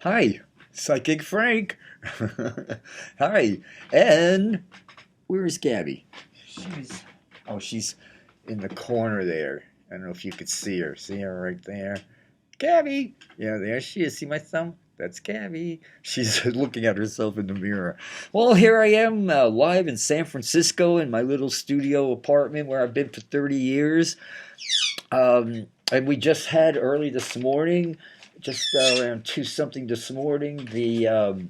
Hi, Psychic Frank. Hi. And where is Gabby? She's in the corner there. I don't know if you could see her. See her right there? Gabby. Yeah, there she is. See my thumb? That's Gabby. She's looking at herself in the mirror. Well, here I am live in San Francisco in my little studio apartment where I've been for 30 years. And we just had early this morning, just around 2 something this morning, the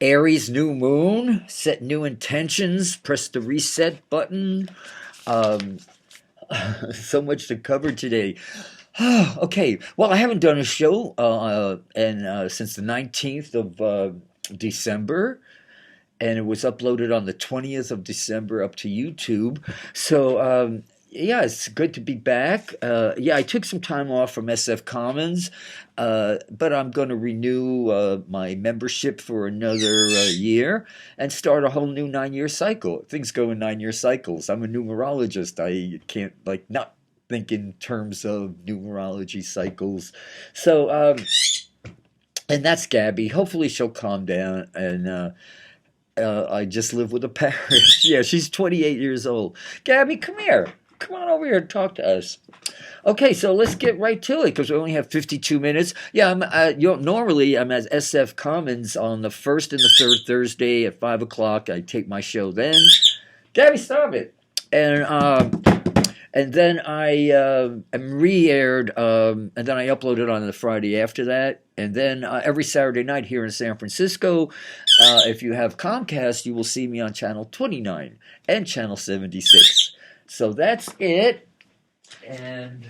Aries new moon, set new intentions, press the reset button. Um, so much to cover today. Okay, well, I haven't done a show since the 19th of December, and it was uploaded on the 20th of December up to YouTube. So, yeah, it's good to be back. Yeah, I took some time off from SF Commons, but I'm going to renew my membership for another year and start a whole new 9 year cycle. Things go in 9 year cycles. I'm a numerologist. I can't, like, not think in terms of numerology cycles. So, and that's Gabby. Hopefully, she'll calm down and, I just live with a parrot. Yeah, she's 28 years old. Gabby, come here. Come on over here and talk to us. Okay, so let's get right to it because we only have 52 minutes. Yeah, normally I'm at SF Commons on the first and the third Thursday at 5 o'clock. I take my show then. Gabby, stop it. And then I am re-aired, and then I upload it on the Friday after that. And then every Saturday night here in San Francisco, if you have Comcast, you will see me on channel 29 and channel 76. So that's it. And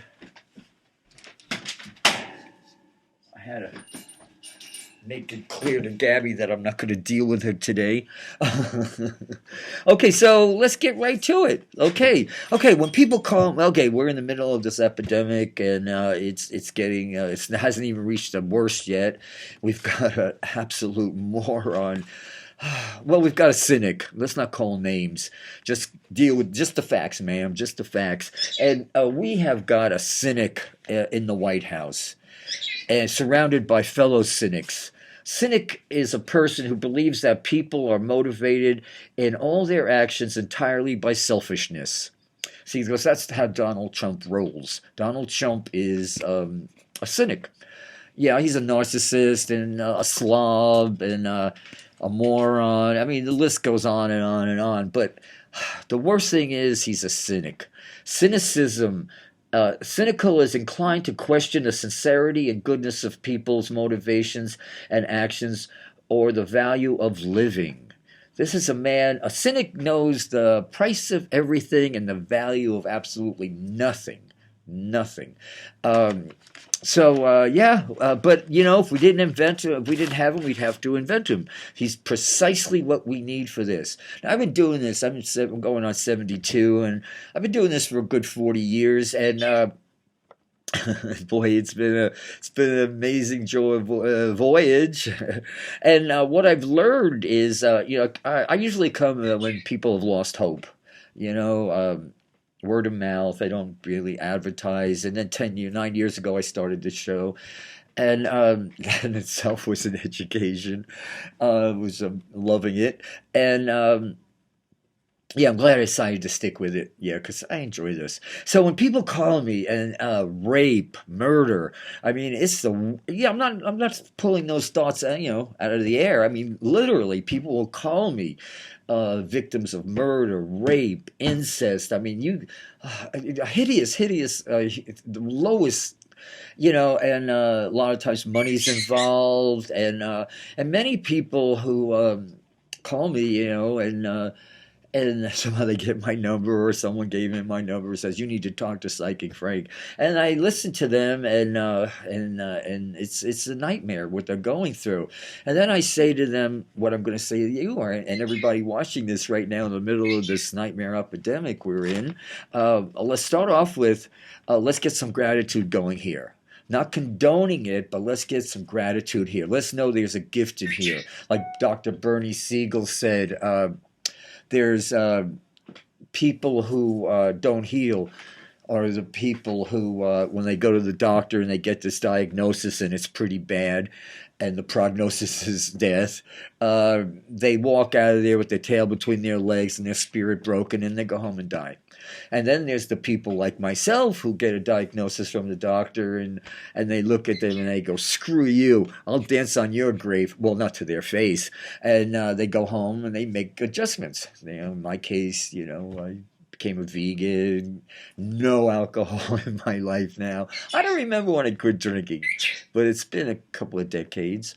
I had to make it clear to Gabby that I'm not going to deal with her today. Okay, so let's get right to it. Okay. When people call, okay, we're in the middle of this epidemic, and it's getting it hasn't even reached the worst yet. We've got an absolute moron. Well, we've got a cynic. Let's not call names. Just deal with just the facts, ma'am. Just the facts. And we have got a cynic in the White House, and surrounded by fellow cynics. Cynic is a person who believes that people are motivated in all their actions entirely by selfishness. See, because that's how Donald Trump rolls. Donald Trump is a cynic. Yeah, he's a narcissist and a slob and a moron. I mean, the list goes on and on and on. But the worst thing is he's a cynic. Cynicism cynical is inclined to question the sincerity and goodness of people's motivations and actions or the value of living. This is a cynic knows the price of everything and the value of absolutely nothing. Nothing. But if we didn't if we didn't have him, we'd have to invent him. He's precisely what we need for this. Now, I've been doing this. I'm going on 72, and I've been doing this for a good 40 years. And boy, it's been an amazing voyage. And what I've learned is, I usually come when people have lost hope. You know. Word of mouth. I don't really advertise. And then 9 years ago, I started this show, and that in itself was an education. Was loving it, and yeah, I'm glad I decided to stick with it. Yeah, because I enjoy this. So when people call me and rape, murder, I mean, I'm not pulling those thoughts, out of the air. I mean, literally, people will call me victims of murder, rape, incest. I mean, hideous, the lowest. And a lot of times money's involved, and many people who call me, and somehow they get my number, or someone gave me my number, says you need to talk to Psychic Frank, and I listen to them, and it's a nightmare what they're going through, and then I say to them what I'm going to say to you, and everybody watching this right now in the middle of this nightmare epidemic we're in. Let's start off with let's get some gratitude going here. Not condoning it, but let's get some gratitude here. Let's know there's a gift in here. Like Dr. Bernie Siegel said, there's people who don't heal. are the people who, when they go to the doctor and they get this diagnosis and it's pretty bad, and the prognosis is death, they walk out of there with their tail between their legs and their spirit broken, and they go home and die. And then there's the people like myself who get a diagnosis from the doctor, and they look at them and they go, "Screw you! I'll dance on your grave." Well, not to their face, and they go home and they make adjustments. In my case, I became a vegan, no alcohol in my life now. I don't remember when I quit drinking, but it's been a couple of decades.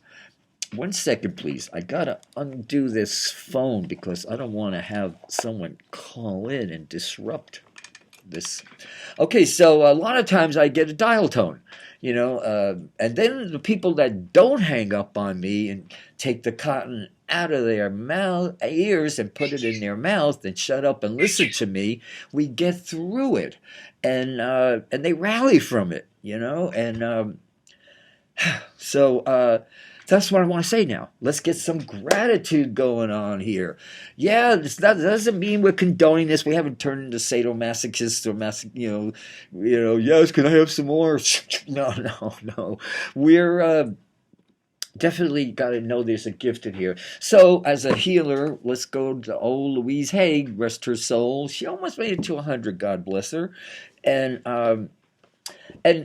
1 second, please. I gotta undo this phone because I don't want to have someone call in and disrupt this. Okay, so a lot of times I get a dial tone, and then the people that don't hang up on me and take the cotton out of their ears and put it in their mouth and shut up and listen to me, we get through it, and they rally from it, and so. That's what I want to say now. Let's get some gratitude going on here. Yeah, that doesn't mean we're condoning this. We haven't turned into sadomasochists or yes, can I have some more? No, no, no. We're definitely got to know there's a gift in here. So, as a healer, let's go to old Louise Hay, rest her soul. She almost made it to 100, God bless her. And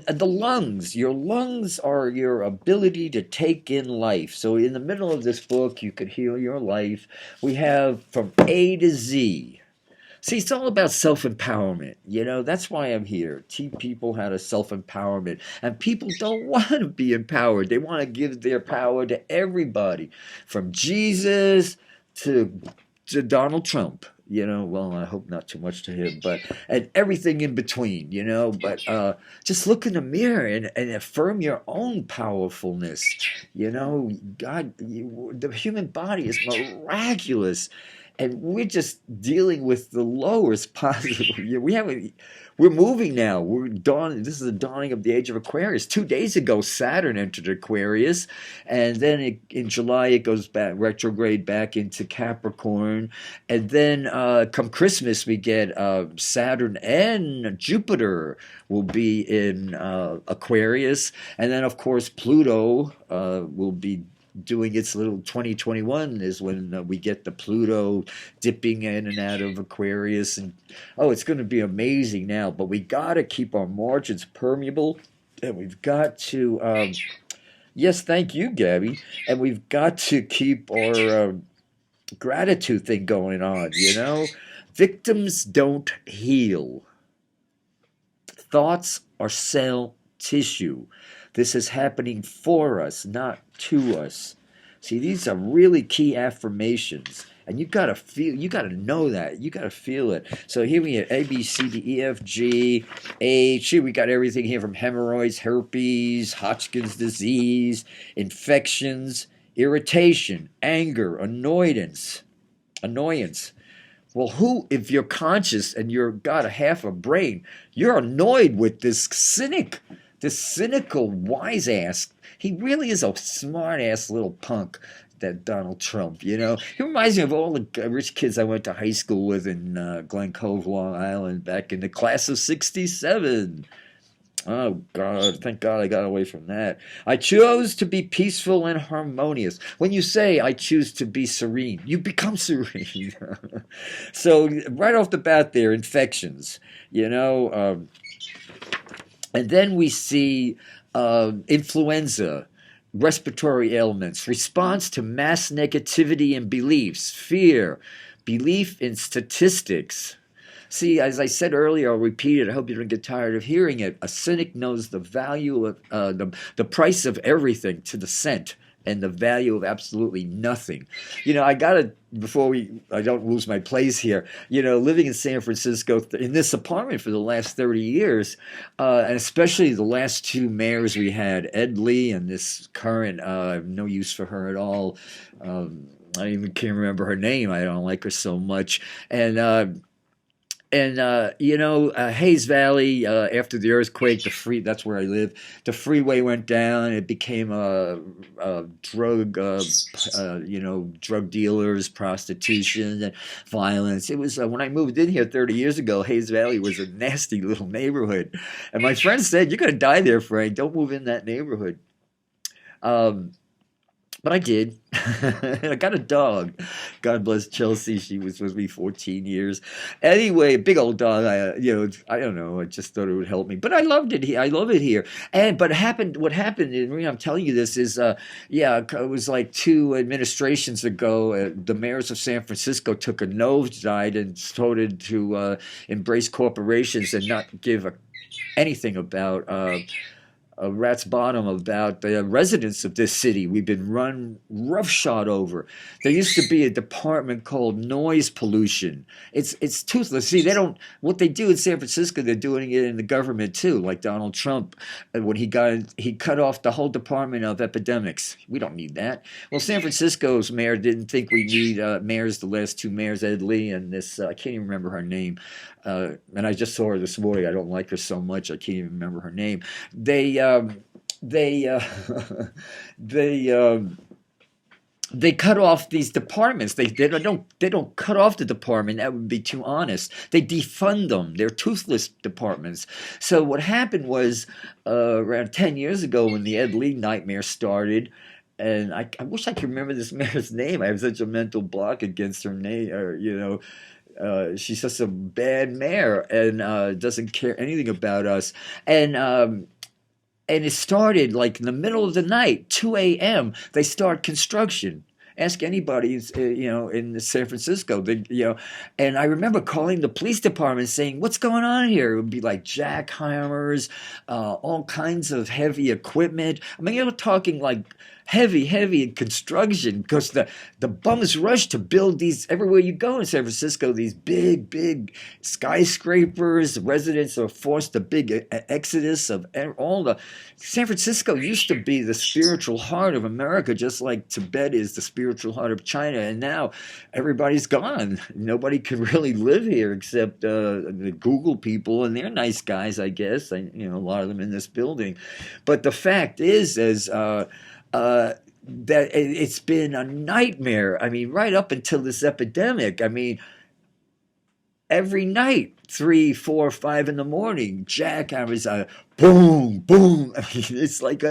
the lungs, your lungs are your ability to take in life. So in the middle of this book, you could heal your life. We have from A to Z. See, it's all about self-empowerment. That's why I'm here. Teach people how to self-empowerment. And people don't want to be empowered. They want to give their power to everybody, from Jesus to Donald Trump. Well, I hope not too much to him, and everything in between, but just look in the mirror and affirm your own powerfulness. God, the human body is miraculous, and we're just dealing with the lowest possible. We're moving now. This is the dawning of the age of Aquarius. 2 days ago, Saturn entered Aquarius, and then in July it goes back retrograde back into Capricorn, and then come Christmas we get Saturn and Jupiter will be in Aquarius, and then of course Pluto will be doing its little 2021 is when we get the Pluto dipping in and out of Aquarius, and it's going to be amazing now. But we got to keep our margins permeable, and we've got to yes, thank you, Gabby, and we've got to keep our gratitude thing going on. Victims don't heal. Thoughts are cell tissue. This is happening for us, not to us. See, these are really key affirmations. And you got to know that. You got to feel it. So here we have A, B, C, D, E, F, G, H. Here we got everything here from hemorrhoids, herpes, Hodgkin's disease, infections, irritation, anger, annoyance. Well, if you're conscious and you've got a half a brain, you're annoyed with this cynical wise ass. He really is a smart ass little punk, that Donald Trump. He reminds me of all the rich kids I went to high school with in Glen Cove, Long Island, back in the class of '67. Oh, God, thank God I got away from that. I chose to be peaceful and harmonious. When you say, I choose to be serene, you become serene. So, right off the bat there, infections, and then we see influenza, respiratory ailments, response to mass negativity and beliefs, fear, belief in statistics. See, as I said earlier, I'll repeat it. I hope you don't get tired of hearing it. A cynic knows the value of the price of everything to the cent, and the value of absolutely nothing. I gotta, I don't lose my place here, living in San Francisco in this apartment for the last 30 years, and especially the last two mayors we had, Ed Lee and this current, I have no use for her at all. I even can't remember her name. I don't like her so much. And And Hayes Valley, after the earthquake, that's where I live. The freeway went down. It became a drug, drug dealers, prostitution, and violence. It was when I moved in here 30 years ago. Hayes Valley was a nasty little neighborhood, and my friend said, "You're gonna die there, Frank. Don't move in that neighborhood." Um, but I did. I got a dog. God bless Chelsea. She was with me 14 years. Anyway, big old dog. I don't know. I just thought it would help me. But I loved it here. I love it here. But what happened, and the reason I'm telling you this is, it was like two administrations ago, the mayors of San Francisco took a nosedive and started to embrace corporations and not give anything about a rat's bottom about the residents of this city. We've been run roughshod over. There used to be a department called noise pollution. It's toothless. See, they don't. What they do in San Francisco, they're doing it in the government too. Like Donald Trump, when he cut off the whole department of epidemics. We don't need that. Well, San Francisco's mayor didn't think we need mayors. The last two mayors, Ed Lee and this, I can't even remember her name. And I just saw her this morning. I don't like her so much. I can't even remember her name. They they cut off these departments. They don't cut off the department. That would be too honest. They defund them. They're toothless departments. So what happened was around 10 years ago when the Ed Lee nightmare started. And I wish I could remember this mayor's name. I have such a mental block against her name, she's just a bad mayor and doesn't care anything about us. And it started like in the middle of the night, 2 a.m. They start construction. Ask anybody, in San Francisco. And I remember calling the police department saying, "What's going on here?" It would be like jackhammers, all kinds of heavy equipment. I mean, you're talking like heavy construction because the bums rush to build these everywhere you go in San Francisco. These big skyscrapers. The residents are forced a big exodus of all the. San Francisco used to be the spiritual heart of America, just like Tibet is the spiritual heart of China, and now everybody's gone. Nobody can really live here except the Google people, and they're nice guys, I guess. A lot of them in this building, but the fact is, that it's been a nightmare. I mean, right up until this epidemic. I mean, every night, 3, 4, 5 in the morning, jackhammers, boom, boom. I mean, it's like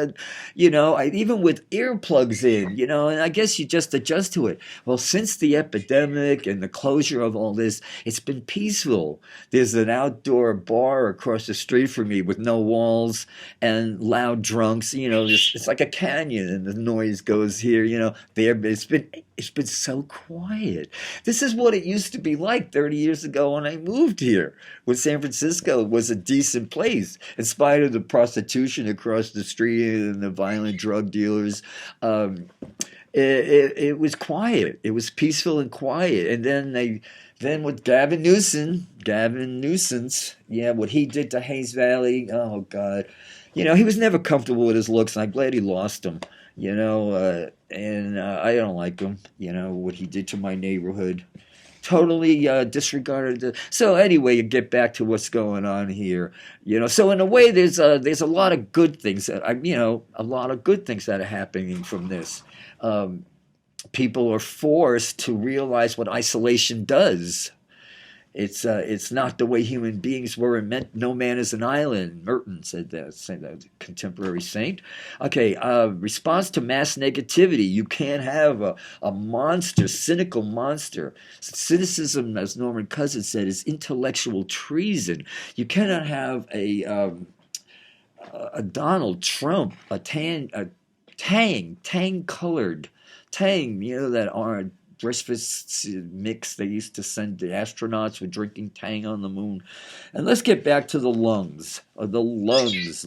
even with earplugs in, and I guess you just adjust to it. Well, since the epidemic and the closure of all this, it's been peaceful. There's an outdoor bar across the street from me with no walls and loud drunks. It's like a canyon, and the noise goes here. There. It's been so quiet. This is what it used to be like 30 years ago when I moved here, when San Francisco was a decent place, in spite of the prostitution across the street and the violent drug dealers. It was quiet. It was peaceful and quiet. And then with Gavin Newsom, what he did to Hayes Valley, oh God, he was never comfortable with his looks, and I'm glad he lost them. And I don't like him. What he did to my neighborhood. Totally disregarded. So anyway, you get back to what's going on here. So in a way, there's a lot of good things that a lot of good things that are happening from this. People are forced to realize what isolation does. It's not the way human beings were meant. No man is an island. Merton said that contemporary saint. Okay, response to mass negativity. You can't have a monster, cynical monster. Cynicism, as Norman Cousins said, is intellectual treason. You cannot have a Donald Trump, a tang-colored, that orange breakfast mix they used to send the astronauts with drinking Tang on the moon. And let's get back to the lungs. Lungs.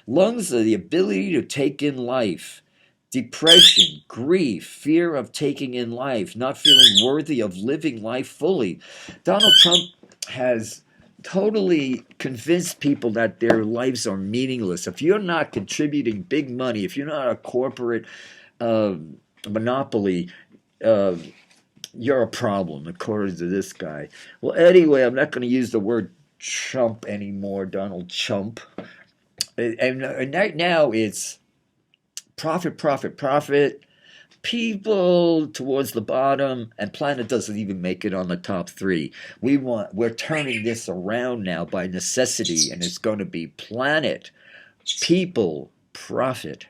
Lungs are the ability to take in life. Depression, grief, fear of taking in life, not feeling worthy of living life fully. Donald Trump has totally convinced people that their lives are meaningless. If you're not contributing big money, if you're not a corporate monopoly, You're a problem, according to this guy. Well, anyway, I'm not going to use the word chump anymore, Donald Chump. And right now it's profit, profit, profit. People towards the bottom, and planet doesn't even make it on the top three. We're turning this around now by necessity, and it's going to be planet, people, profit.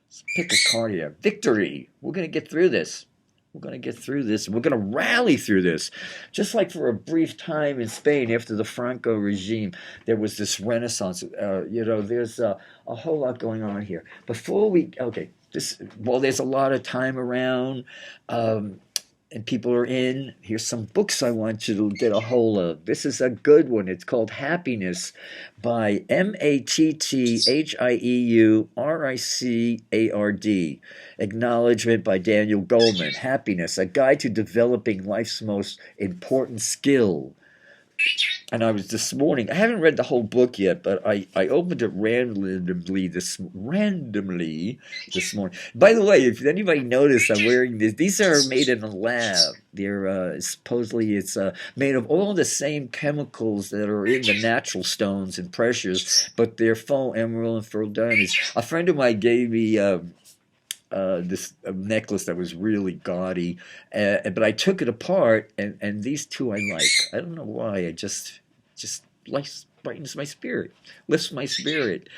Let's pick a card here. Victory. We're going to get through this. We're going to get through this. We're going to rally through this. Just like for a brief time in Spain after the Franco regime, there was this renaissance. There's a whole lot going on here. There's a lot of time around. And people are in. Here's some books I want you to get a hold of. This is a good one. It's called Happiness by Mattheuricard. Acknowledgement by Daniel Goleman. Happiness, a guide to developing life's most important skill. And I was this morning, I haven't read the whole book yet, but I opened it randomly this morning. By the way, if anybody noticed, I'm wearing this. These are made in a lab. They're supposedly it's made of all the same chemicals that are in the natural stones and precious, but they're faux emerald and faux diamonds. A friend of mine gave me this necklace that was really gaudy, but I took it apart, and these two I like. I don't know why. I just brightens my spirit, lifts my spirit.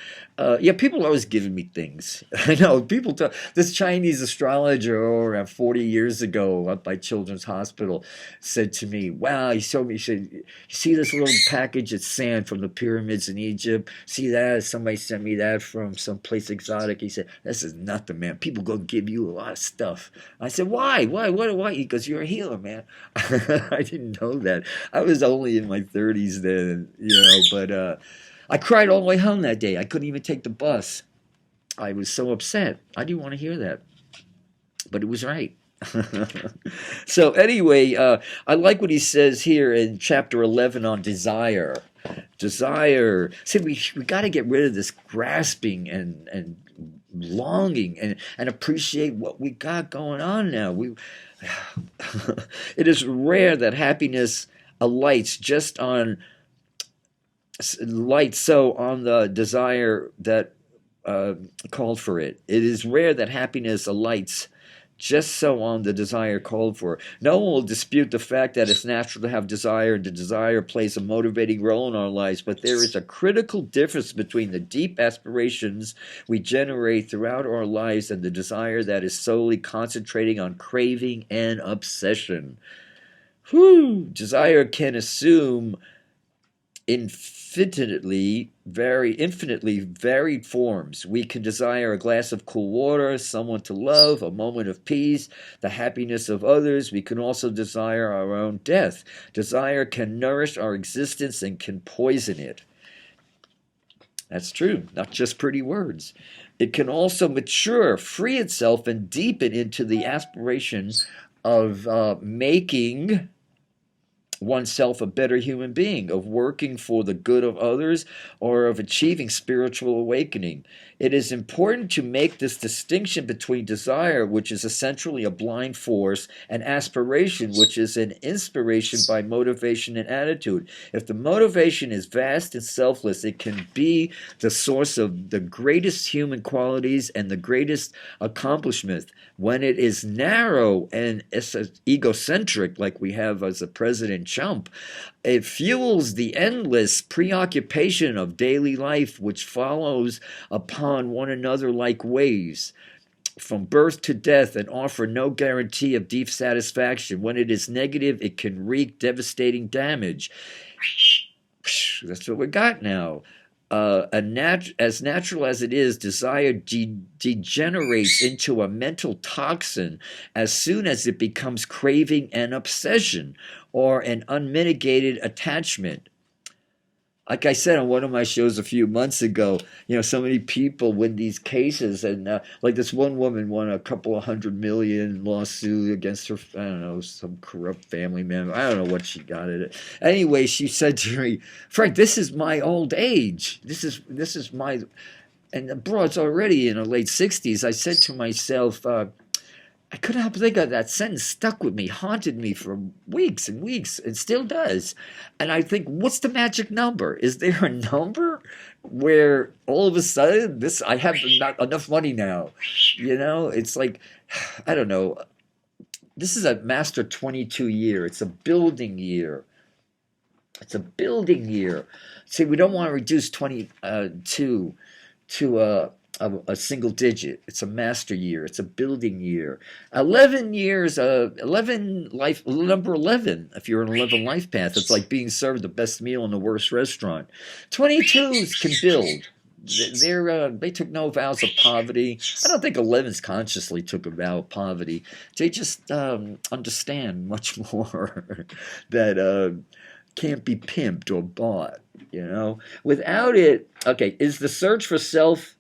People are always giving me things. I know people. This Chinese astrologer around 40 years ago up by Children's Hospital said to me, "Wow!" He showed me. He said, "You see this little package? It's sand from the pyramids in Egypt. See that? Somebody sent me that from some place exotic." He said, "This is nothing, man. People gonna give you a lot of stuff." I said, "Why? Why? Why?" He goes, "You're a healer, man." I didn't know that. I was only in my 30s then, but. I cried all the way home that day. I couldn't even take the bus. I was so upset. I didn't want to hear that. But it was right. So anyway, I like what he says here in chapter 11 on desire. Desire. See, we got to get rid of this grasping and longing and appreciate what we got going on now. It is rare that happiness alights just on the desire that called for it. It is rare that happiness alights just so on the desire called for. No one will dispute the fact that it's natural to have desire, and the desire plays a motivating role in our lives, but there is a critical difference between the deep aspirations we generate throughout our lives and the desire that is solely concentrating on craving and obsession. Desire can assume infinitely varied forms. We can desire a glass of cool water, someone to love, a moment of peace, the happiness of others. We can also desire our own death. Desire can nourish our existence and can poison it. That's true, not just pretty words. It can also mature, free itself, and deepen into the aspiration of making oneself a better human being, of working for the good of others, or of achieving spiritual awakening. It is important to make this distinction between desire, which is essentially a blind force, and aspiration, which is an inspiration by motivation and attitude. If the motivation is vast and selfless, it can be the source of the greatest human qualities and the greatest accomplishment. When it is narrow and egocentric, like we have as a President Trump, it fuels the endless preoccupation of daily life, which follows upon one another like waves, from birth to death, and offer no guarantee of deep satisfaction. When it is negative, it can wreak devastating damage. That's what we got now. As natural as it is, desire degenerates into a mental toxin as soon as it becomes craving and obsession, or an unmitigated attachment. Like I said on one of my shows a few months ago, so many people win these cases, and like this one woman won a couple of $100 million lawsuit against her, I don't know, some corrupt family member. I don't know what she got at it. Anyway, she said to me, "Frank, this is my old age. This is my," and the broad's already in her late 60s. I said to myself, I couldn't help but think of that sentence stuck with me, haunted me for weeks and weeks. It still does. And I think, what's the magic number? Is there a number where all of a sudden this I have not enough money now? You know, it's like I don't know. This is a master 22 year. It's a building year. It's a building year. See, we don't want to reduce 22 to a single digit. It's a master year. It's a building year. 11 years, 11 life, number 11. If you're in 11 life path, it's like being served the best meal in the worst restaurant. 22s can build. They took no vows of poverty. I don't think 11s consciously took a vow of poverty. They just understand much more that can't be pimped or bought. You know, without it, okay, is the search for self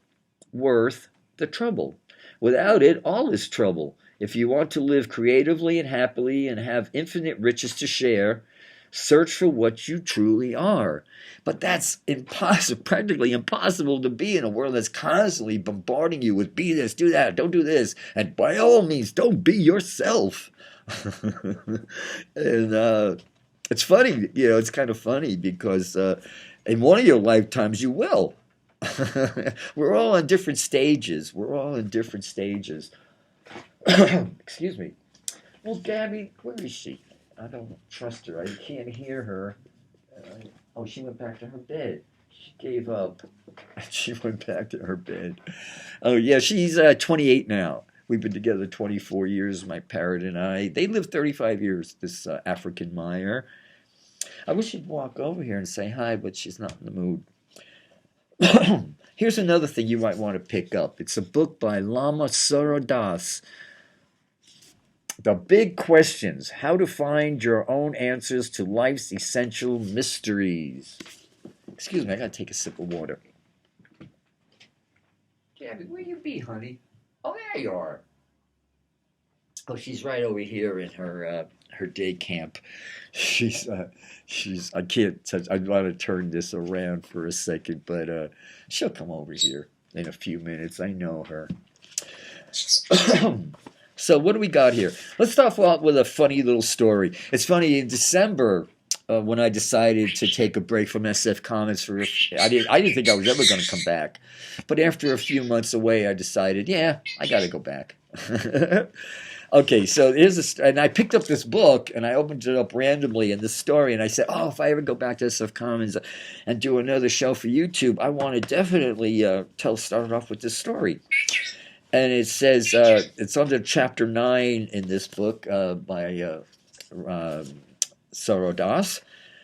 worth the trouble? Without it, all is trouble. If you want to live creatively and happily and have infinite riches to share, search for what you truly are. But that's impossible, practically impossible to be in a world that's constantly bombarding you with be this, do that, don't do this, and by all means, don't be yourself. And it's funny, you know, it's kind of funny because in one of your lifetimes you will. We're all in different stages. We're all in different stages. Excuse me. Well, Gabby, where is she? I don't trust her. I can't hear her. Oh, she went back to her bed. She gave up. She went back to her bed. Oh, yeah, she's 28 now. We've been together 24 years, my parrot and I. They lived 35 years, this African Meyer. I wish she'd walk over here and say hi, but she's not in the mood. Here's another thing you might want to pick up. It's a book by Lama Sorodas. The Big Questions, How to Find Your Own Answers to Life's Essential Mysteries. Excuse me, I gotta take a sip of water. Gabby, where you be, honey? Oh, there you are. Oh, she's right over here in her day camp. She's I can't touch. I want to turn this around for a second, but she'll come over here in a few minutes. I know her. So what do we got here? Let's start off with a funny little story. It's funny in December. When I decided to take a break from SF Comics I didn't think I was ever going to come back, but after a few months away, I decided, yeah, I got to go back. Okay, so and I picked up this book and I opened it up randomly in this story, and I said, oh, if I ever go back to SF Comics and do another show for YouTube, I want to definitely start it off with this story. And it says it's under chapter 9 in this book by Sorodas.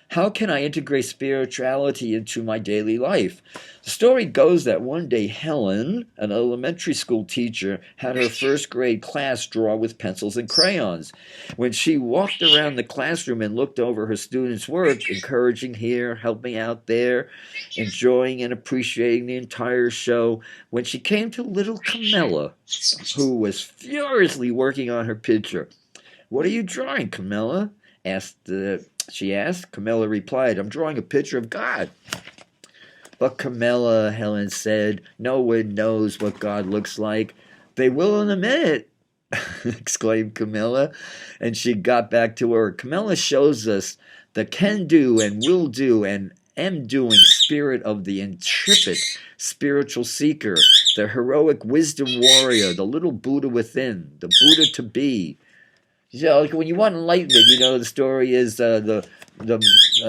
How can I integrate spirituality into my daily life? The story goes that one day Helen, an elementary school teacher, had her first grade class draw with pencils and crayons. When she walked around the classroom and looked over her students' work, encouraging here, helping out there, enjoying and appreciating the entire show, when she came to little Camilla, who was furiously working on her picture. What are you drawing, Camilla? She asked. Camilla replied, I'm drawing a picture of God. But Camilla, Helen said, no one knows what God looks like. They will in a minute, exclaimed Camilla, and she got back to work. Camilla shows us the can-do and will-do and am-doing spirit of the intrepid spiritual seeker, the heroic wisdom warrior, the little Buddha within, the Buddha to be. You know, like when you want enlightenment, you know, the story is the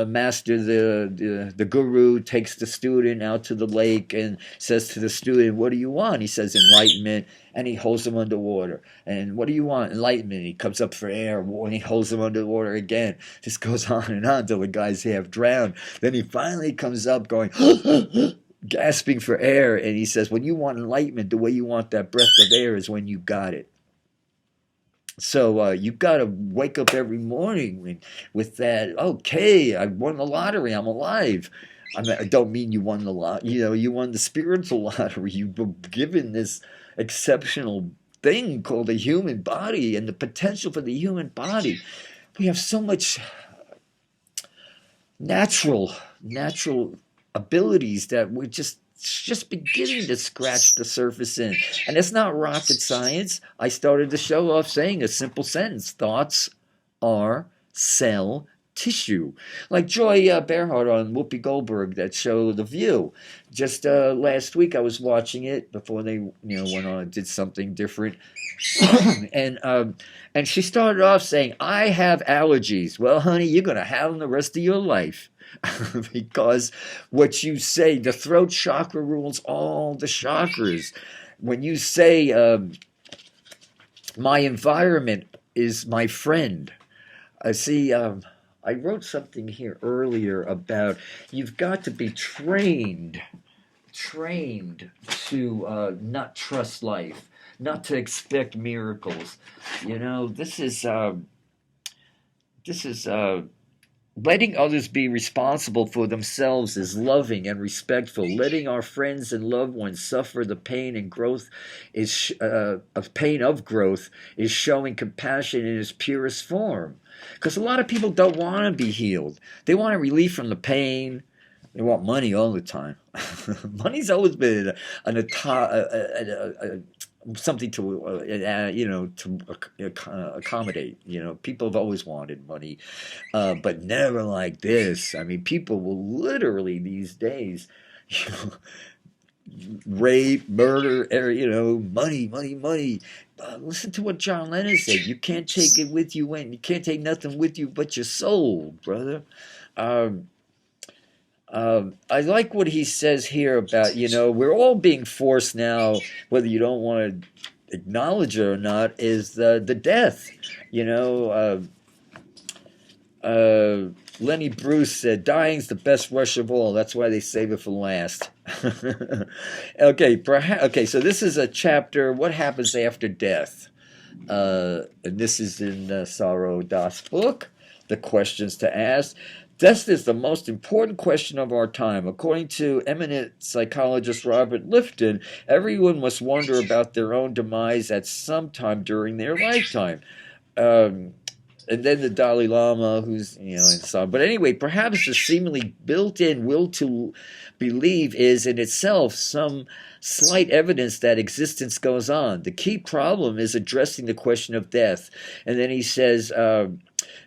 master, the guru takes the student out to the lake and says to the student, what do you want? He says enlightenment, and he holds him underwater. And what do you want? Enlightenment. He comes up for air, and he holds him underwater again. This goes on and on till the guy's half drowned. Then he finally comes up going, gasping for air, and he says, when you want enlightenment, the way you want that breath of air is when you got it. So you've got to wake up every morning with that, okay, I won the lottery, I'm alive. I don't mean you won the lot, you know, you won the spiritual lottery. You've been given this exceptional thing called a human body and the potential for the human body. We have so much natural abilities that we're just just beginning to scratch the surface in. And it's not rocket science. I started the show off saying a simple sentence: thoughts are cell tissue. Like Joy Bearhart on Whoopi Goldberg, that show The View. Just last week I was watching it before they went on and did something different. and and she started off saying, "I have allergies." Well, honey, you're gonna have them the rest of your life. Because what you say, the throat chakra rules all the chakras. When you say, my environment is my friend. I wrote something here earlier about you've got to be trained to not trust life, not to expect miracles. This is letting others be responsible for themselves is loving and respectful. Letting our friends and loved ones suffer the pain and growth pain of growth is showing compassion in its purest form. Because a lot of people don't want to be healed. They want relief from the pain. They want money all the time. Money's always been something to accommodate. People have always wanted money, but never like this. I mean, people will literally these days, rape, murder, money, money, money. Listen to what John Lennon said. You can't take it with you when you can't take nothing with you but your soul, brother. I like what he says here about, we're all being forced now, whether you don't want to acknowledge it or not, is the death. Lenny Bruce said, dying's the best rush of all. That's why they save it for last. Okay, so this is a chapter, what happens after death? And this is in Saro Das' book, The Questions to Ask. Death is the most important question of our time. According to eminent psychologist Robert Lifton, everyone must wonder about their own demise at some time during their lifetime. And then the Dalai Lama, who's, and so on. But anyway, perhaps the seemingly built-in will to believe is in itself some slight evidence that existence goes on. The key problem is addressing the question of death. And then he says,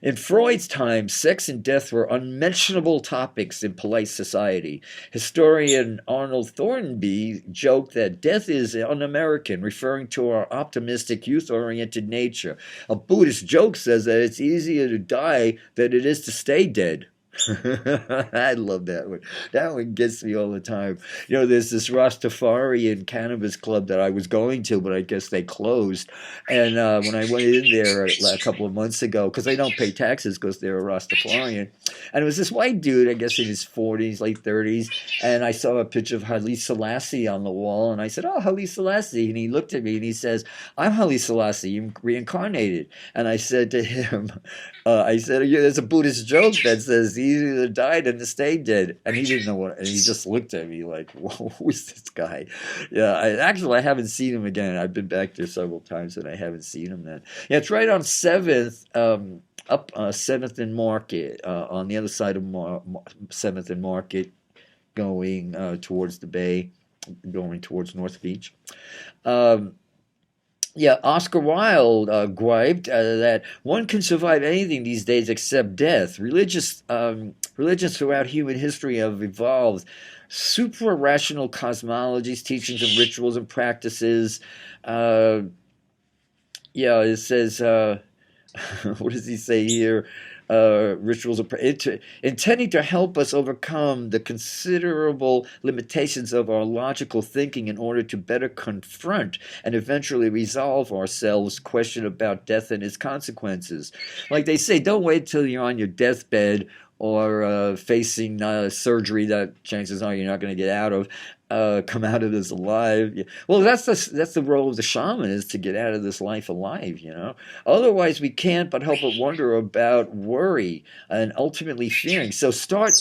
in Freud's time, sex and death were unmentionable topics in polite society. Historian Arnold Thornby joked that death is un-American, referring to our optimistic, youth-oriented nature. A Buddhist joke says that it's easier to die than it is to stay dead. I love that one. That one gets me all the time. There's this Rastafarian cannabis club that I was going to, but I guess they closed. And when I went in there a couple of months ago, because they don't pay taxes because they're a Rastafarian, and it was this white dude, I guess in his 40s, late 30s, and I saw a picture of Haile Selassie on the wall, and I said, "Oh, Haile Selassie," and he looked at me and he says, "I'm Haile Selassie, reincarnated." And I said to him, there's a Buddhist joke that says easier to die than to stay dead. And he didn't know what, and he just looked at me like, whoa, who is this guy? Yeah, I haven't seen him again. I've been back there several times and I haven't seen him then. Yeah, it's right on 7th, up 7th and Market, on the other side of 7th and Market, going towards the bay, going towards North Beach. Yeah, Oscar Wilde griped that one can survive anything these days except death. Religions throughout human history have evolved supra-rational cosmologies, teachings, and rituals and practices. It says, what does he say here? Rituals intending to help us overcome the considerable limitations of our logical thinking in order to better confront and eventually resolve ourselves question about death and its consequences. Like they say, don't wait till you're on your deathbed or facing surgery that chances are you're not going to get out of. Come out of this alive. Well, that's the role of the shaman, is to get out of this life alive. Otherwise, we can't but help but wonder about worry and ultimately fearing. So start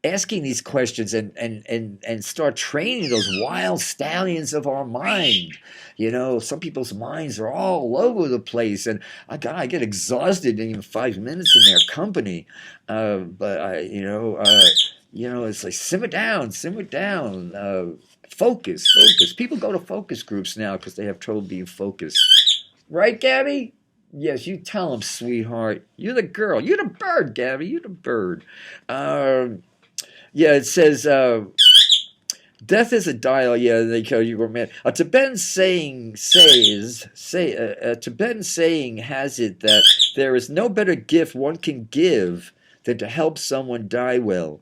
asking these questions and start training those wild stallions of our mind. Some people's minds are all over the place, and I get exhausted in even 5 minutes in their company. It's like simmer down, simmer down. Focus. People go to focus groups now because they have trouble being focused. Right, Gabby? Yes, you tell them, sweetheart. You're the girl. You're the bird, Gabby. You're the bird. Um, yeah, it says death is a dial. Yeah, they tell you were mad. A Tibetan saying a Tibetan saying has it that there is no better gift one can give than to help someone die well.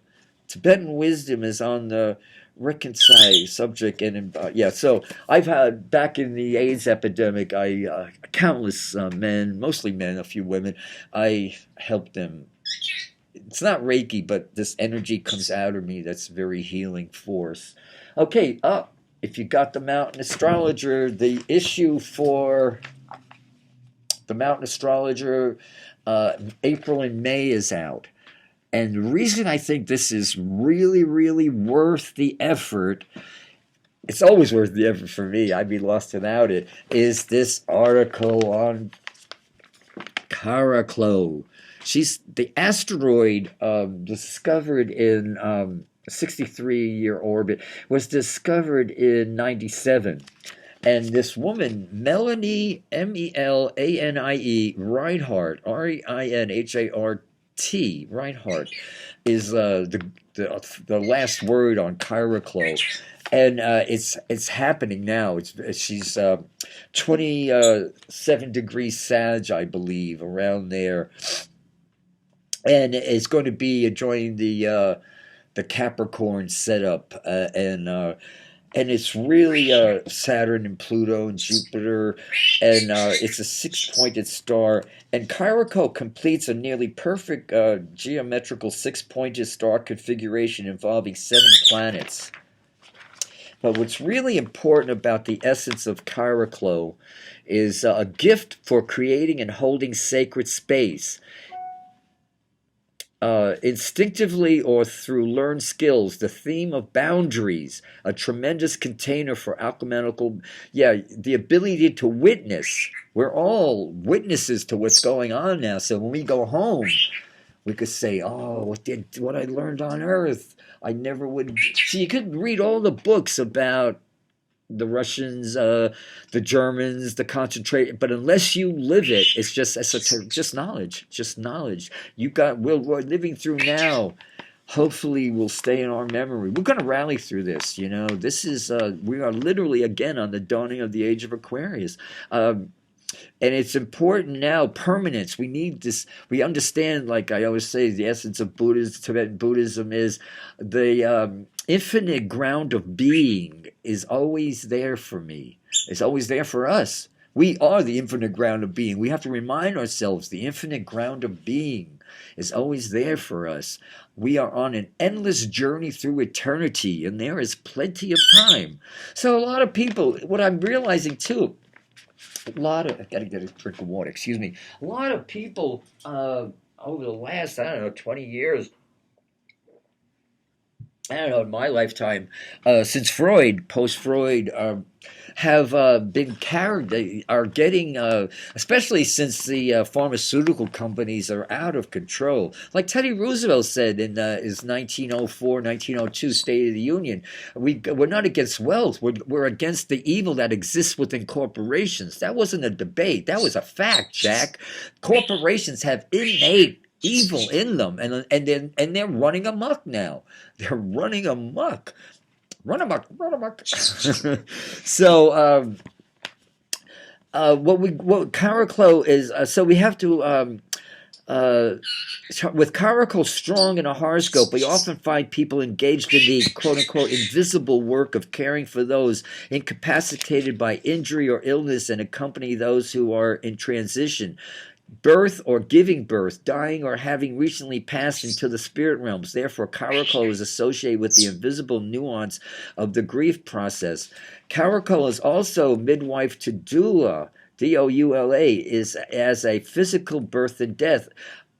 Tibetan wisdom is on the reconcile subject, and yeah. So I've had back in the AIDS epidemic, I countless men, mostly men, a few women. I helped them. It's not Reiki, but this energy comes out of me that's very healing force. Okay, up. If you got the Mountain Astrologer, the issue for the Mountain Astrologer, April and May is out. And the reason I think this is really, really worth the effort, it's always worth the effort for me, I'd be lost without it, is this article on Karaklo. She's the asteroid discovered in 63-year orbit, was discovered in 97. And this woman, Melanie, Melanie Reinhardt, Reinhart, Reinhardt, is the last word on Chiroclo, and it's happening now. She's 27 degrees Sag, I believe, around there, and it's going to be joining the Capricorn setup, and it's really Saturn and Pluto and Jupiter, and it's a six-pointed star. And Kairako completes a nearly perfect geometrical six-pointed star configuration involving 7 planets. But what's really important about the essence of Kairako is a gift for creating and holding sacred space. Instinctively or through learned skills, the theme of boundaries, a tremendous container for alchemical, the ability to witness. We're all witnesses to what's going on now. So when we go home, we could say, "Oh, what I learned on Earth? I never would." So you could read all the books about the Russians, the Germans, the concentration. But unless you live it, it's just just knowledge, just knowledge. We're living through now. Hopefully, will stay in our memory. We're going to rally through this. This is we are literally again on the dawning of the age of Aquarius. And it's important now, permanence. We need this. We understand, like I always say, the essence of Buddhism, Tibetan Buddhism is the infinite ground of being is always there for me. It's always there for us. We are the infinite ground of being. We have to remind ourselves the infinite ground of being is always there for us. We are on an endless journey through eternity, and there is plenty of time. So a lot of people, what I'm realizing too, I gotta get a drink of water, excuse me. A lot of people over the last, 20 years, in my lifetime, since Freud, post-Freud, have been carried, they are getting, especially since the pharmaceutical companies are out of control. Like Teddy Roosevelt said in his 1904, 1902 State of the Union, we're not against wealth, we're against the evil that exists within corporations. That wasn't a debate, that was a fact, Jack. Corporations have innate evil in them, and they're running amok now. They're running amok. Run amok, run amok. So, what Karaklo is, so we have to, with Karaklo strong in a horoscope, we often find people engaged in the quote-unquote invisible work of caring for those incapacitated by injury or illness and accompany those who are in transition, birth or giving birth, dying or having recently passed into the spirit realms. Therefore, Karakol is associated with the invisible nuance of the grief process. Karakol is also midwife to doula, Doula, is as a physical birth and death.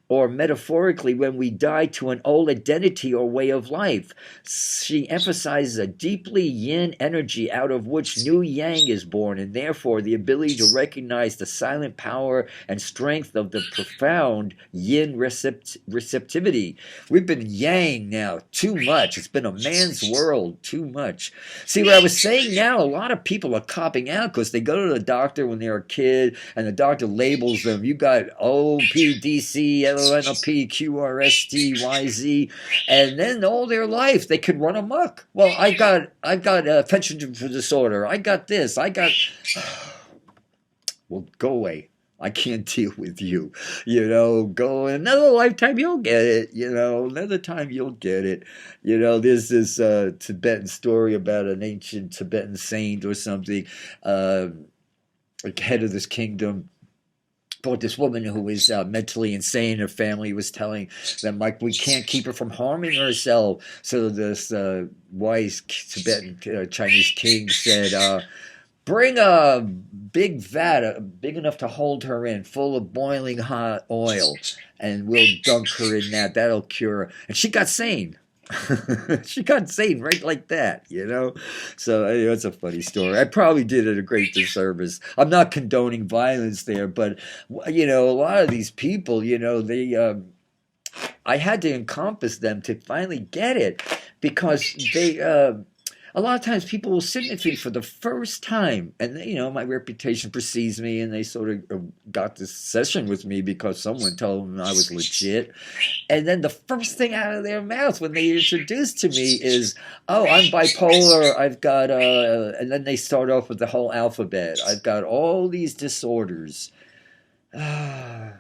or metaphorically, when we die to an old identity or way of life. She emphasizes a deeply yin energy out of which new yang is born, and therefore the ability to recognize the silent power and strength of the profound yin receptivity. We've been yang now too much. It's been a man's world too much. See, what I was saying now, a lot of people are copping out because they go to the doctor when they're a kid, and the doctor labels them. You got OPDC, LNP, QRST, and then all their life they could run amok. Well, I got attention disorder. I got this. I got. Well, go away. I can't deal with you. Go another lifetime, you'll get it. Another time you'll get it. There's this Tibetan story about an ancient Tibetan saint or something, like head of this kingdom. But this woman who was mentally insane, her family was telling them, like, we can't keep her from harming herself. So this wise Tibetan Chinese king said, bring a big vat, big enough to hold her in, full of boiling hot oil, and we'll dunk her in that. That'll cure her. And she got sane. She got sane right like that. So anyway, that's a funny story. I probably did it a great disservice. I'm not condoning violence there, but a lot of these people, they I had to encompass them to finally get it, because they a lot of times people will sit with me for the first time, and my reputation precedes me, and they sort of got this session with me because someone told them I was legit. And then the first thing out of their mouth when they introduce to me is, oh, I'm bipolar, I've got and then they start off with the whole alphabet. I've got all these disorders. I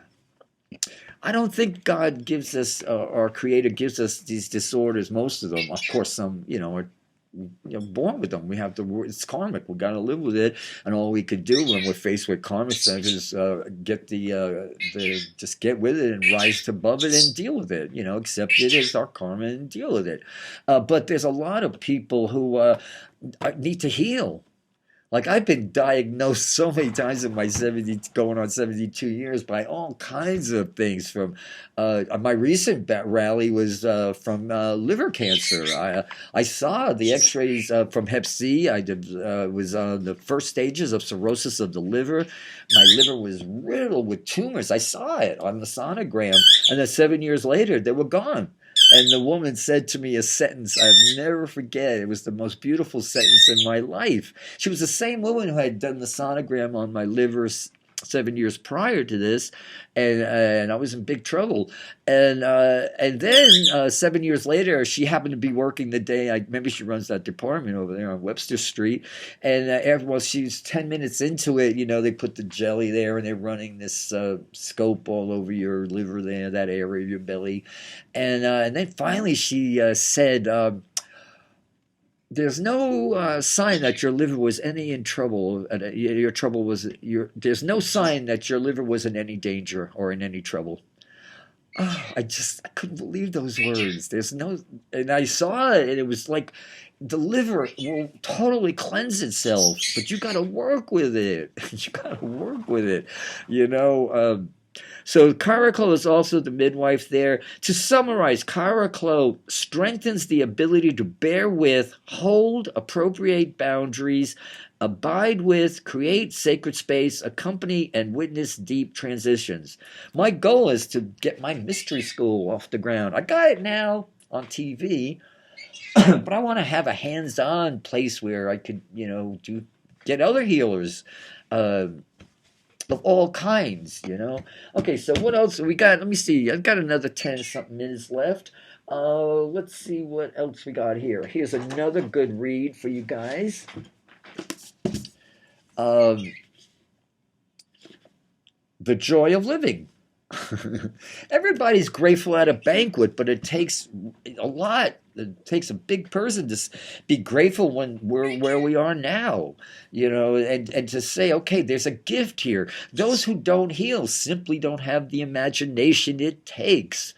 don't think God gives us, our Creator gives us these disorders, most of them. Of course, some, are born with them. We have to. It's karmic. We got to live with it, and all we could do when we're faced with karmic stuff is get just get with it and rise above it and deal with it. Accept it as our karma and deal with it. But there's a lot of people who need to heal. Like, I've been diagnosed so many times in my going on 72 years by all kinds of things. From my recent rally was from liver cancer. I saw the X-rays from Hep C. I was on the first stages of cirrhosis of the liver. My liver was riddled with tumors. I saw it on the sonogram, and then 7 years later, they were gone. And the woman said to me a sentence I'll never forget. It was the most beautiful sentence in my life. She was the same woman who had done the sonogram on my liver 7 years prior to this, and I was in big trouble. And then 7 years later, she happened to be working the day. Maybe she runs that department over there on Webster Street. And well, she was 10 minutes into it. They put the jelly there, and they're running this scope all over your liver there, that area of your belly. And then finally she said, there's no sign that your liver was in trouble. Your trouble was there's no sign that your liver was in any danger or in any trouble. Oh, I couldn't believe those words. And I saw it, and it was like the liver will totally cleanse itself, but you got to work with it. You got to work with it. So Karaklo is also the midwife there. To summarize, Karaklo strengthens the ability to bear with, hold appropriate boundaries, abide with, create sacred space, accompany, and witness deep transitions. My goal is to get my mystery school off the ground. I got it now on TV, but I want to have a hands-on place where I could, get other healers, of all kinds, Okay, so what else we got? Let me see. I've got another 10-something minutes left. Let's see what else we got here. Here's another good read for you guys. The Joy of Living. Everybody's grateful at a banquet, but it takes a lot. It takes a big person to be grateful when we're where we are now, and to say, okay, there's a gift here. Those who don't heal simply don't have the imagination it takes.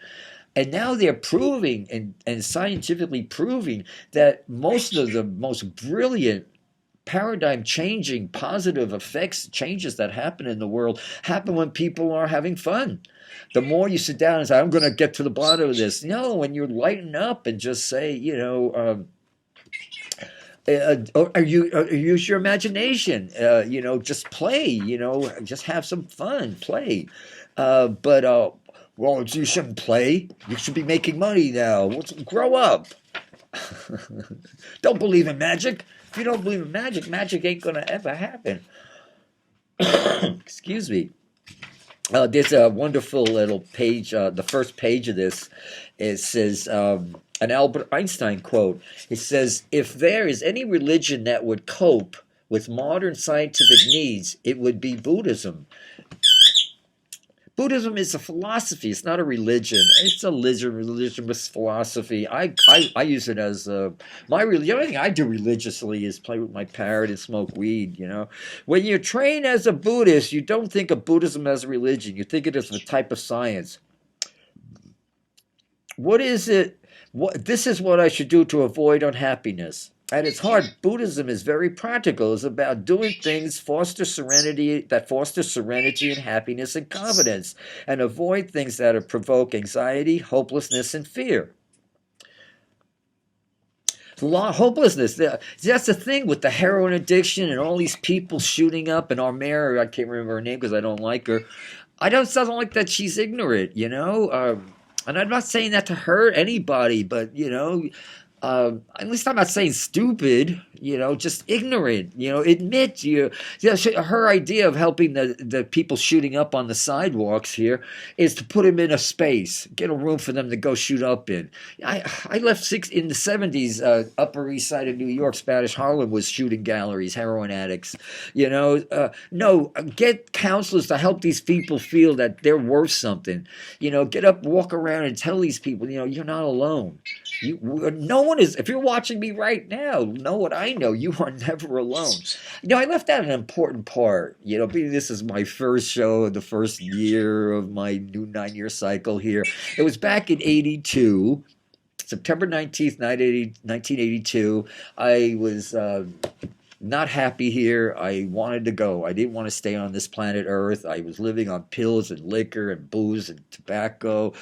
And now they're proving and scientifically proving that most of the most brilliant paradigm changing, positive effects, changes that happen in the world happen when people are having fun. The more you sit down and say, I'm going to get to the bottom of this. No, when you lighten up and just say, or use your imagination, just play, just have some fun, play. Well, you shouldn't play. You should be making money now. Grow up. Don't believe in magic. If you don't believe in magic, magic ain't going to ever happen. Excuse me. There's a wonderful little page. The first page of this, it says an Albert Einstein quote. It says, "If there is any religion that would cope with modern scientific needs, it would be Buddhism." Buddhism is a philosophy. It's not a religion. It's a religious philosophy. I use it as my religion. The only thing I do religiously is play with my parrot and smoke weed. When you're trained as a Buddhist, you don't think of Buddhism as a religion. You think it as a type of science. What is it? This is what I should do to avoid unhappiness. At its heart, Buddhism is very practical. It's about doing things that foster serenity and happiness and confidence, and avoid things that provoke anxiety, hopelessness, and fear. Hopelessness. That's the thing with the heroin addiction and all these people shooting up. And our mayor, I can't remember her name because I don't like her. I don't sound like that she's ignorant, and I'm not saying that to hurt anybody, but at least I'm not saying stupid, just ignorant, admit her idea of helping the people shooting up on the sidewalks here is to put them in a space, get a room for them to go shoot up in. I left in the 70s, Upper East Side of New York, Spanish Harlem was shooting galleries, heroin addicts, no, get counselors to help these people feel that they're worth something, get up, walk around and tell these people, you're not alone. No one is. If you're watching me right now, know what I know. You are never alone. I left out an important part. Being this is my first show in the first year of my new 9-year cycle here. It was back in '82, September 19th, 1982. I was not happy here. I wanted to go. I didn't want to stay on this planet Earth. I was living on pills and liquor and booze and tobacco.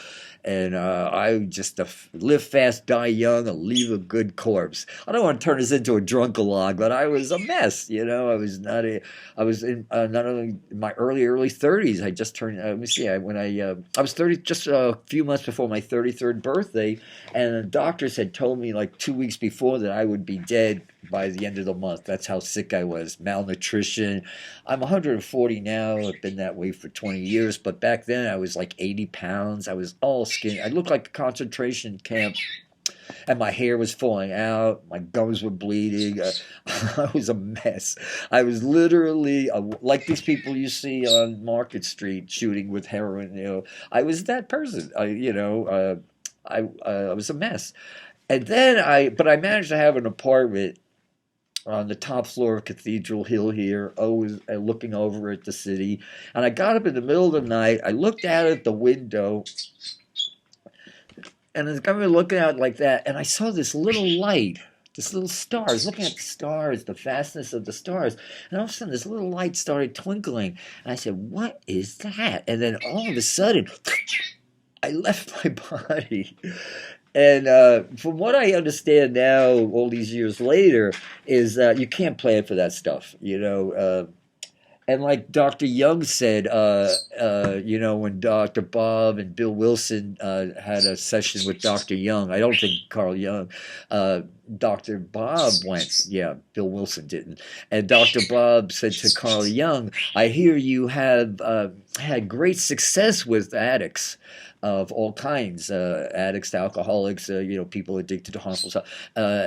And I just live fast, die young, and leave a good corpse. I don't want to turn this into a drunkalog, but I was a mess. I was not in not only in my early 30s. I just turned. Let me see. I was 30, just a few months before my 33rd birthday, and the doctors had told me like 2 weeks before that I would be dead by the end of the month. That's how sick I was. Malnutrition. I'm 140 now. I've been that way for 20 years, but back then I was like 80 pounds. I was all skin. I looked like a concentration camp, and my hair was falling out. My gums were bleeding. I was a mess. I was literally like these people you see on Market Street shooting with heroin. I was that person. I was a mess. And then I managed to have an apartment on the top floor of Cathedral Hill here, always looking over at the city. And I got up in the middle of the night. I looked out at the window, and I was kind of looking out like that, and I saw this little light, this little star. I was looking at the stars, the vastness of the stars, and all of a sudden this little light started twinkling. And I said, "What is that?" And then all of a sudden, I left my body. And from what I understand now, all these years later, is you can't plan for that stuff, And like Dr. Young said, when Dr. Bob and Bill Wilson had a session with Dr. Young, I don't think Carl Jung, Dr. Bob went. Yeah, Bill Wilson didn't. And Dr. Bob said to Carl Jung, "I hear you have had great success with addicts of all kinds, addicts, alcoholics, people addicted to harmful stuff.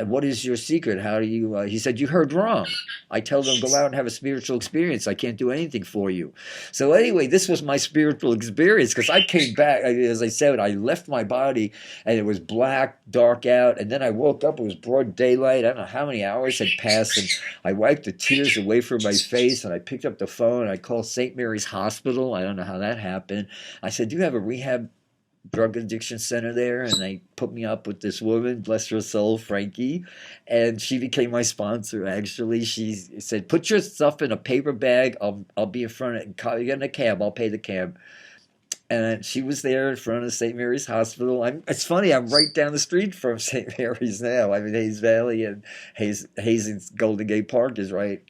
What is your secret? How do you?" He said, "You heard wrong. I tell them go out and have a spiritual experience. I can't do anything for you." So anyway, this was my spiritual experience because I came back. As I said, I left my body and it was black, dark out, and then I woke up. It was broad daylight. I don't know how many hours had passed, and I wiped the tears away from my face, and I picked up the phone and I called St. Mary's Hospital. I don't know how that happened. I said, "Do you have a rehab drug addiction center there, and they put me up with this woman, bless her soul, Frankie, and she became my sponsor. Actually, she said, "Put your stuff in a paper bag. I'll be in front of it. Get in a cab. I'll pay the cab." And she was there in front of St. Mary's Hospital. It's funny, I'm right down the street from St. Mary's now. I mean, Hayes Valley and Hazen's Golden Gate Park is right,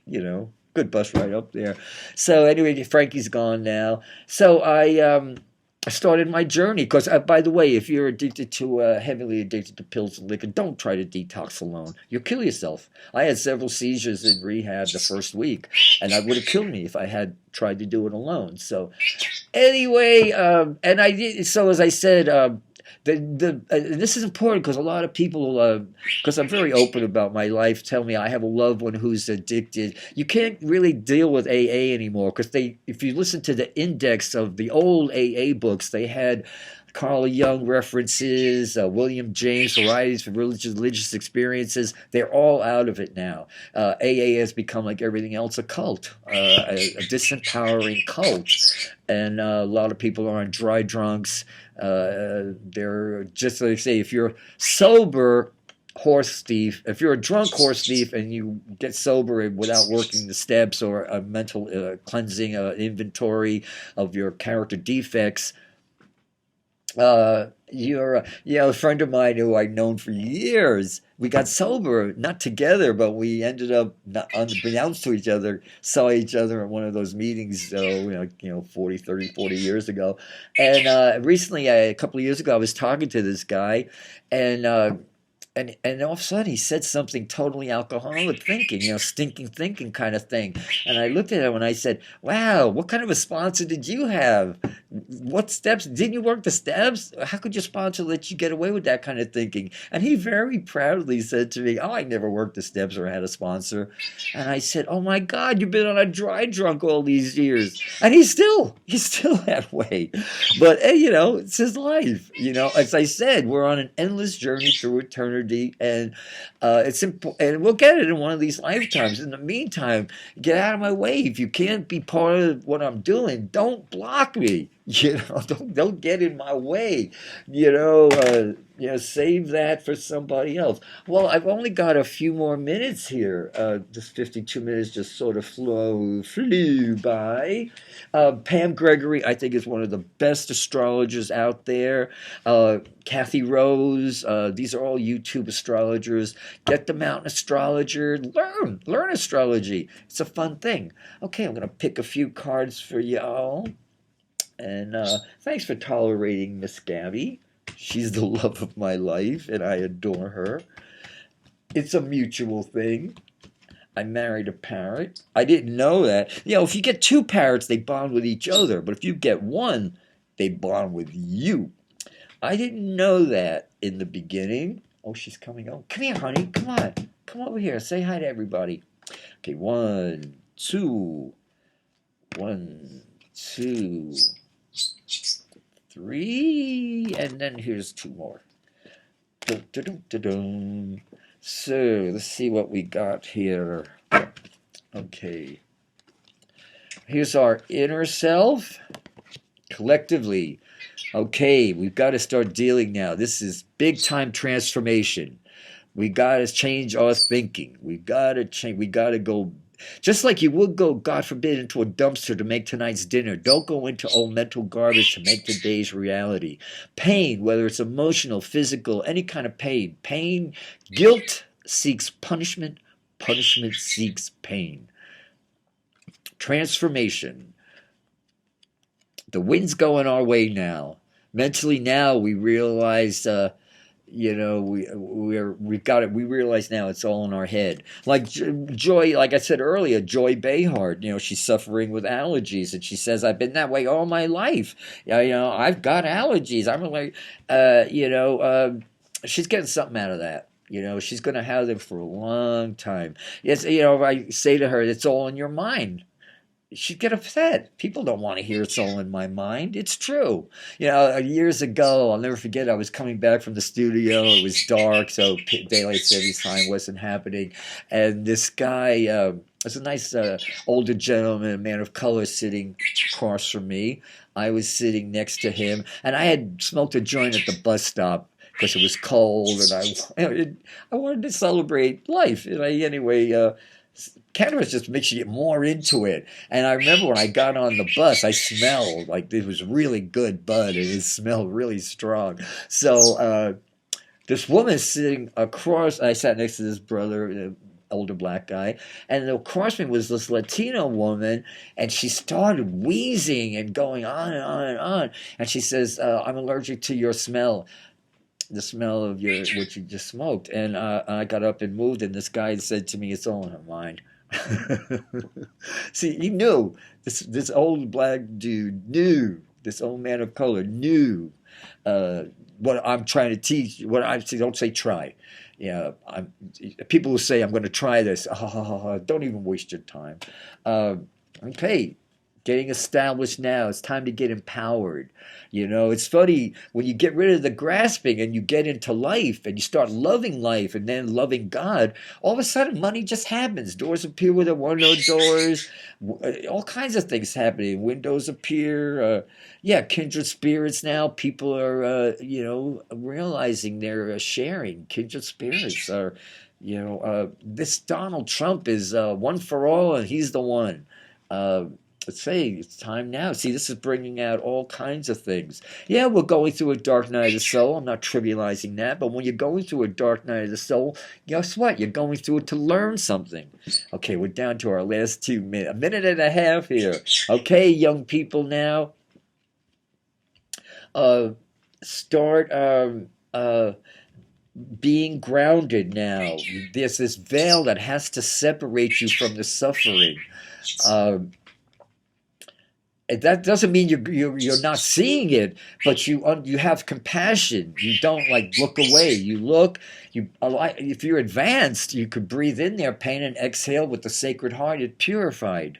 good bus ride up there. So anyway, Frankie's gone now. So I started my journey because, by the way, if you're addicted to, heavily addicted to pills and liquor, don't try to detox alone. You'll kill yourself. I had several seizures in rehab the first week, and it would have killed me if I had tried to do it alone. So anyway, and I did. So as I said, this is important because a lot of people, because I'm very open about my life, tell me I have a loved one who's addicted. You can't really deal with AA anymore because if you listen to the index of the old AA books, they had Carl Jung references, William James, varieties of religious experiences. They're all out of it now. AA has become, like everything else, a cult, a disempowering cult. And a lot of people are on dry drunks. They're just like they say, if you're sober, horse thief, if you're a drunk horse thief and you get sober without working the steps or a mental cleansing inventory of your character defects, you're, a friend of mine who I've known for years. We got sober, not together, but we ended up, not unbeknownst to each other, saw each other at one of those meetings, 40 years ago. And recently, a couple of years ago, I was talking to this guy, and and all of a sudden he said something totally alcoholic thinking, stinking thinking kind of thing. And I looked at him and I said, "Wow, what kind of a sponsor did you have? What steps? Didn't you work the steps? How could your sponsor let you get away with that kind of thinking?" And he very proudly said to me, "Oh, I never worked the steps or had a sponsor." And I said, "Oh my God, you've been on a dry drunk all these years." And he's still that way. But hey, it's his life. As I said, we're on an endless journey through eternity, and it's important, and we'll get it in one of these lifetimes. In the meantime, get out of my way. If you can't be part of what I'm doing, don't block me. Don't get in my way. Save that for somebody else. Well, I've only got a few more minutes here. Just 52 minutes just sort of flew by. Pam Gregory, I think, is one of the best astrologers out there. Kathy Rose, these are all YouTube astrologers. Get the Mountain Astrologer. Learn astrology. It's a fun thing. Okay, I'm going to pick a few cards for y'all. And thanks for tolerating Miss Gabby. She's the love of my life, and I adore her. It's a mutual thing. I married a parrot. I didn't know that. If you get two parrots, they bond with each other. But if you get one, they bond with you. I didn't know that in the beginning. Oh, she's coming over. Come here, honey. Come on. Come over here. Say hi to everybody. Okay, 1, 2. 1, 2, 3. And then here's 2 more. Dun, dun, dun, dun, dun. So let's see what we got here. Okay. Here's our inner self. Collectively. Okay, we've got to start dealing now. This is big time transformation. We got to change our thinking. We got to change. We got to go. Just like you would go, God forbid, into a dumpster to make tonight's dinner. Don't go into old mental garbage to make today's reality. Pain, whether it's emotional, physical, any kind of pain. Pain, guilt seeks punishment. Punishment seeks pain. Transformation. The wind's going our way now. Mentally now we realize we've got it. We realize now it's all in our head. Like Joy, like I said earlier, Joy Behar, she's suffering with allergies, and she says, "I've been that way all my life. I've got allergies." I'm like, she's getting something out of that. She's going to have them for a long time. Yes, I say to her, "It's all in your mind." She'd get upset. People don't want to hear it's all in my mind. It's true. Years ago, I'll never forget, I was coming back from the studio. It was dark, so daylight savings time wasn't happening. And this guy was a nice older gentleman, a man of color, sitting across from me. I was sitting next to him, and I had smoked a joint at the bus stop because it was cold, and I wanted to celebrate life. And anyway, cannabis just makes you get more into it. And I remember when I got on the bus, I smelled like it was really good bud, and it smelled really strong. So this woman sitting across, I sat next to this brother, older black guy, and across me was this Latino woman, and she started wheezing and going on and on and on. And she says, "I'm allergic to your smell." The smell of your what you just smoked. And I got up and moved, and this guy said to me, "It's all in her mind." See, he knew this old black dude knew this old man of color knew uh, what I'm trying to teach. What I say, don't say try. Yeah, people who say I'm going to try this. Don't even waste your time. Okay, getting established now. It's time to get empowered. It's funny when you get rid of the grasping and you get into life and you start loving life and then loving God. All of a sudden, money just happens. Doors appear where there were no doors. All kinds of things happening. Windows appear. Yeah, kindred spirits now. People are, realizing they're sharing. Kindred spirits are, this Donald Trump is one for all, and he's the one. Uh, let's say it's time now. See, this is bringing out all kinds of things. Yeah, we're going through a dark night of the soul. I'm not trivializing that, but when you're going through a dark night of the soul, guess what? You're going through it to learn something. Okay, we're down to our last 2 minutes, a minute and a half here. Okay, young people now, start being grounded now. There's this veil that has to separate you from the suffering. Um, that doesn't mean you're not seeing it, but you have compassion. You don't like look away. You look. If you're advanced, you could breathe in there, pain, and exhale with the Sacred Heart. It's purified.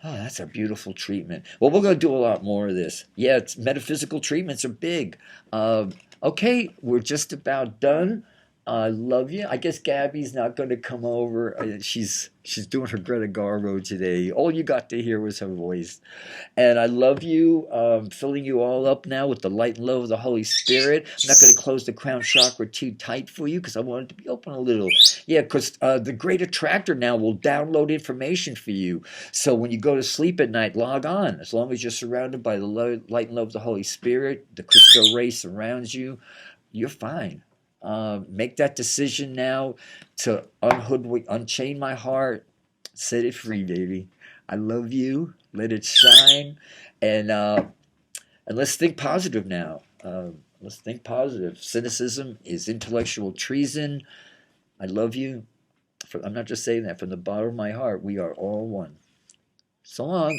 Oh, that's a beautiful treatment. Well, we're going to do a lot more of this. Yeah, metaphysical treatments are big. Okay, we're just about done. I love you. I guess Gabby's not going to come over. She's doing her Greta Garbo today. All you got to hear was her voice. And I love you. Filling you all up now with the light and love of the Holy Spirit. I'm not going to close the crown chakra too tight for you because I want it to be open a little. Yeah, because the Great Attractor now will download information for you. So when you go to sleep at night, log on. As long as you're surrounded by the light and love of the Holy Spirit, the crystal ray surrounds you, you're fine. Make that decision now to unchain my heart, set it free, baby. I love you. Let it shine, and let's think positive now. Let's think positive. Cynicism is intellectual treason. I love you. I'm not just saying that from the bottom of my heart. We are all one. So long.